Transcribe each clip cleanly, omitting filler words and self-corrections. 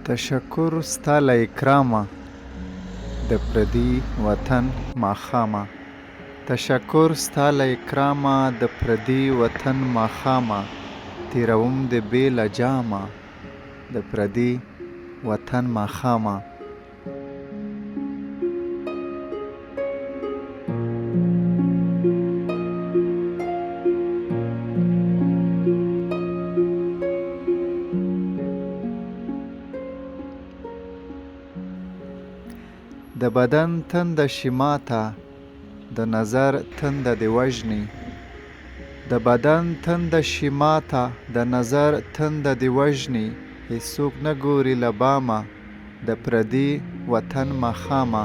تشکر ستا له اکرامه د پردي وطن ماښامه. تشکر ستا له اکرامه د پردي وطن ماښامه. تیروم د بې له جامه د پردي وطن ماښامه. د بدن تنده شي ماته د نظر تنده دې وژني. د بدن تنده شي ماته د نظر تنده دې وژني. هیڅوک نه ګوري له بامه د پردي وطن ماښامه.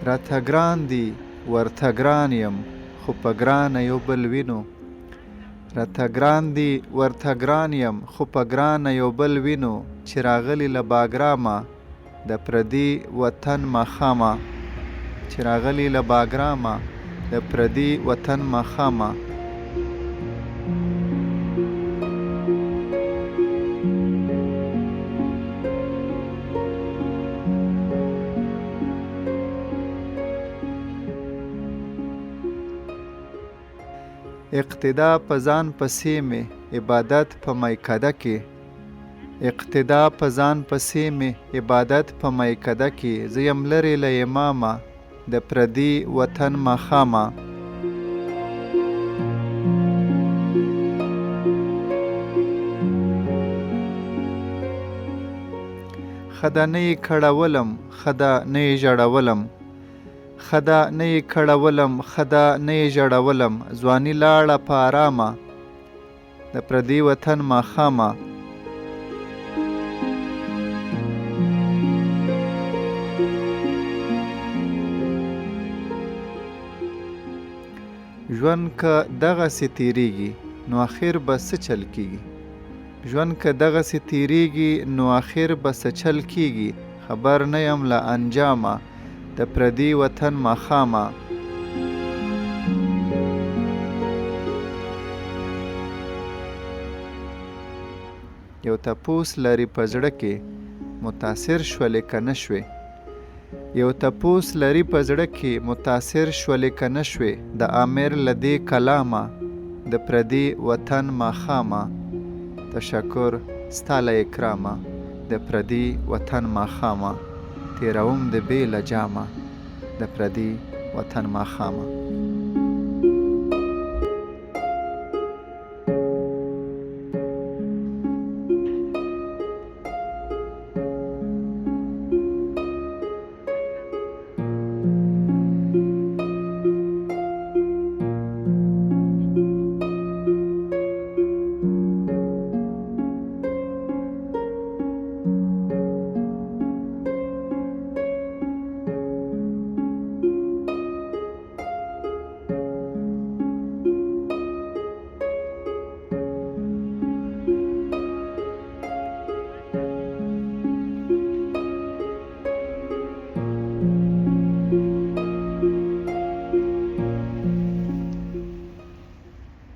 راته ګران دي ورته ګران یم خو په ګرانه یو بل وینو. راته ګران دي ورته ګران یم خو په ګرانه یو بل وینو. چې راغلي له باګرامه د پردي وطن ماښامه. چې راغلي له باګرامه د پردي وطن ماښامه. اقتدا په ځان پسې مې عبادت په میکده کې. اقتدا په ځان پسې مې عبادت په میکده کې. زه یم لرې له امامه د پردي وطن ماښامه. ښه ده نه یې کړولم ښه ده نه یې ژړولم. ښه ده نه یې کړولم ښه ده نه یې ژړولم. ځواني لاړه په آرامه د پردي وطن ماښامه. ژوند که دغسې تیریږي نو اخر به څه چل کیږي. ژوند که دغسې تیریږي نو اخر به څه چل کیږي. خبر نه یم له انجامه د پردي وطن ماښامه. یو تپوس لري په زړه کې متاثر شولې که نه شوې. یو تپوس لري په زړه کې متاثر شولې که نه شوې. د امیر له دې کلامه د پردي وطن ماښامه. تشکر ستا له اکرامه د پردي وطن ماښامه. تیروم د بې له جامه د پردي وطن ماښامه.